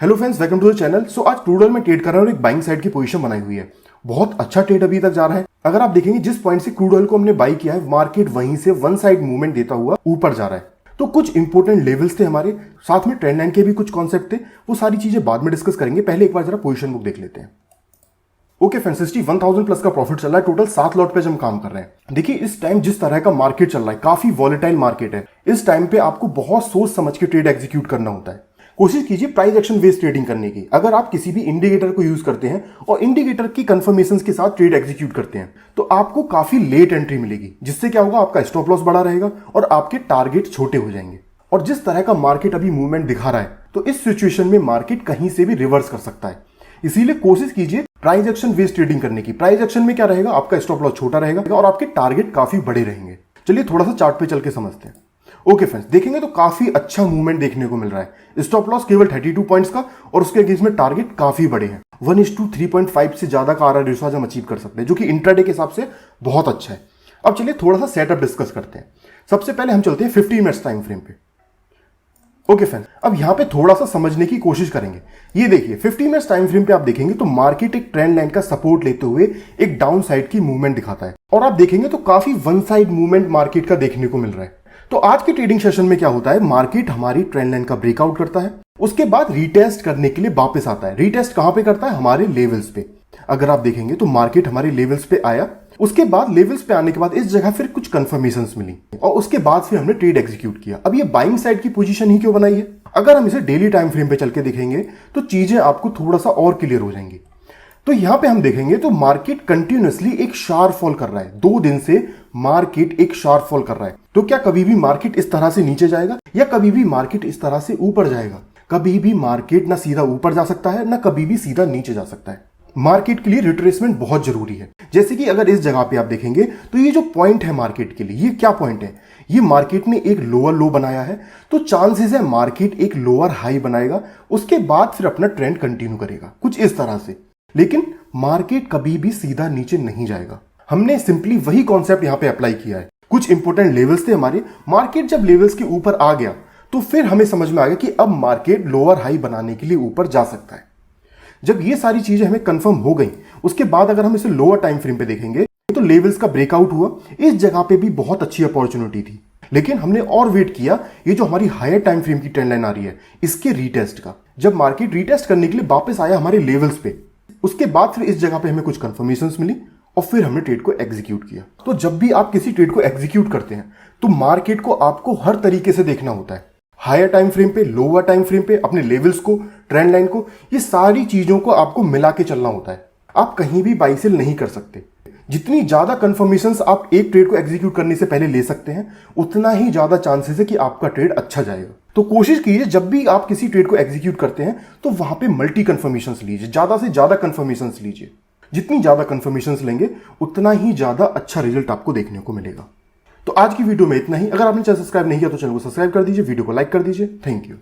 Hello friends, welcome to the channel. So आज crude oil में trade कर रहा हूं और एक बाइंग साइड की पोजीशन बनाई हुई है। बहुत अच्छा ट्रेड अभी तक जा रहा है। अगर आप देखेंगे जिस पॉइंट से क्रूड ऑयल को हमने बाई किया है, मार्केट वहीं से वन साइड मूवमेंट देता हुआ ऊपर जा रहा है। तो कुछ इंपॉर्टेंट लेवल्स थे हमारे साथ में, ट्रेंड लाइन के भी कुछ कॉन्सेप्ट थे, वो सारी चीजें बाद में डिस्कस करेंगे। पहले एक बार जरा पोजीशन बुक देख लेते हैं। ओके फ्रेंड्स, 61,000 प्लस का प्रॉफिट चल रहा है। टोटल 7 लॉट पे हम काम कर रहे हैं। देखिए इस टाइम जिस तरह का मार्केट चल रहा है, काफी वॉलेटाइल मार्केट है। इस टाइम पे आपको बहुत सोच समझ के ट्रेड एग्जीक्यूट करना होता है। कोशिश कीजिए प्राइस एक्शन बेस्ड ट्रेडिंग करने की। अगर आप किसी भी इंडिकेटर को यूज करते हैं और इंडिकेटर की कंफर्मेशंस के साथ ट्रेड एग्जीक्यूट करते हैं तो आपको काफी लेट एंट्री मिलेगी, जिससे क्या होगा, आपका स्टॉप लॉस बड़ा रहेगा और आपके टारगेट छोटे हो जाएंगे। और जिस तरह का मार्केट अभी मूवमेंट दिखा रहा है, तो इस सिचुएशन में मार्केट कहीं से भी रिवर्स कर सकता है। इसीलिए कोशिश कीजिए प्राइस एक्शन बेस्ड ट्रेडिंग करने की। प्राइस एक्शन में क्या रहेगा, आपका स्टॉप लॉस छोटा रहेगा और आपके टारगेट काफी बड़े रहेंगे। चलिए थोड़ा सा चार्ट पे चल के समझते हैं। ओके फ्रेंड्स, देखेंगे तो काफी अच्छा मूवमेंट देखने को मिल रहा है। स्टॉप लॉस केवल 32 पॉइंट्स का और उसके अगेंस्ट में टारगेट काफी बड़े हैं। 1:3.5 से ज्यादा का आरआर रेशो आज हम अचीव कर सकते हैं, जो कि इंट्राडे के हिसाब से बहुत अच्छा है। अब चलिए थोड़ा सा सेटअप डिस्कस करते हैं। सबसे पहले हम चलते हैं 50 मिनट्स टाइम फ्रेम पे। ओके फ्रेंड्स, अब यहां पे थोड़ा सा समझने की कोशिश करेंगे। ये देखिए 50 मिनट्स टाइम फ्रेम पे आप देखेंगे तो मार्केट एक ट्रेंड लाइन का सपोर्ट लेते हुए एक डाउन साइड की मूवमेंट दिखाता है और आप देखेंगे तो काफी वन साइड मूवमेंट मार्केट का देखने को मिल रहा है। तो आज के ट्रेडिंग सेशन में क्या होता है, मार्केट हमारी ट्रेंड लाइन का ब्रेकआउट करता है, उसके बाद रीटेस्ट करने के लिए वापस आता है। रीटेस्ट कहां पे करता है, हमारे लेवल्स पे। अगर आप देखेंगे तो मार्केट हमारे लेवल्स पे आया, उसके बाद लेवल्स पे आने के बाद इस जगह फिर कुछ कंफर्मेशंस मिली और उसके बाद फिर हमने ट्रेड एग्जीक्यूट किया। अब ये बाइंग साइड की पोजीशन ही क्यों बनाई है, अगर हम इसे डेली टाइम फ्रेम पे चल के देखेंगे तो चीजें आपको थोड़ा सा और क्लियर हो जाएंगी। तो यहां पे हम देखेंगे तो मार्केट कंटिन्यूअसली एक शार्प फॉल कर रहा है। 2 दिन से मार्केट एक शार्प फॉल कर रहा है। तो क्या कभी भी मार्केट इस तरह से नीचे जाएगा या कभी भी मार्केट इस तरह से ऊपर जाएगा? कभी भी मार्केट ना सीधा ऊपर जा सकता है ना कभी भी सीधा नीचे जा सकता है। मार्केट के लिए रिट्रेसमेंट बहुत जरूरी है। जैसे कि अगर इस जगह पे आप देखेंगे तो ये जो पॉइंट है मार्केट के लिए, ये क्या पॉइंट है, ये मार्केट ने एक लोअर लो बनाया है। तो चांसेस है मार्केट एक लोअर हाई बनाएगा, उसके बाद फिर अपना ट्रेंड कंटिन्यू करेगा कुछ इस तरह से। लेकिन मार्केट कभी भी सीधा नीचे नहीं जाएगा। हमने सिंपली वही कॉन्सेप्ट यहां पे अप्लाई किया है। कुछ इंपॉर्टेंट लेवल्स थे हमारे। मार्केट जब लेवल्स के ऊपर आ गया तो फिर हमें समझ में आ गया कि अब मार्केट लोअर हाई बनाने के लिए ऊपर जा सकता है। जब ये सारी चीजें हमें कंफर्म हो गई, उसके बाद अगर हम इसे लोअर टाइम फ्रेम पे देखेंगे तो लेवल्स का ब्रेकआउट हुआ। इस जगह पे भी बहुत अच्छी अपॉर्चुनिटी थी, लेकिन हमने और वेट किया ये जो हमारी हायर टाइम फ्रेम की ट्रेंड लाइन आ रही है इसके रीटेस्ट का। जब मार्केट रीटेस्ट करने के लिए वापस आया हमारे लेवल्स पे, उसके बाद फिर इस जगह पे हमें कुछ कंफर्मेशंस मिली और फिर हमने ट्रेड को एग्जीक्यूट किया। तो जब भी आप किसी ट्रेड को एग्जीक्यूट करते हैं तो मार्केट को आपको हर तरीके से देखना होता है। हायर टाइम फ्रेम पे, लोअर टाइम फ्रेम पे, अपने लेवल्स को, ट्रेंड लाइन को, ये सारी चीजों को आपको मिला के चलना होता है। आप कहीं भी बाई सेल नहीं कर सकते। जितनी ज्यादा कंफर्मेशंस आप एक ट्रेड को एग्जीक्यूट करने से पहले ले सकते हैं, उतना ही ज्यादा चांसेस है कि आपका ट्रेड अच्छा जाएगा। तो कोशिश कीजिए जब भी आप किसी ट्रेड को एग्जीक्यूट करते हैं तो वहां पे मल्टी कंफर्मेशंस लीजिए, ज्यादा से ज्यादा कंफर्मेशंस लीजिए। जितनी ज्यादा कंफर्मेशंस लेंगे उतना ही ज्यादा अच्छा रिजल्ट आपको देखने को मिलेगा। तो आज की वीडियो में इतना ही। अगर आपने चैनल सब्सक्राइब नहीं किया तो चैनल को सब्सक्राइब कर दीजिए, वीडियो को लाइक कर दीजिए। Thank you.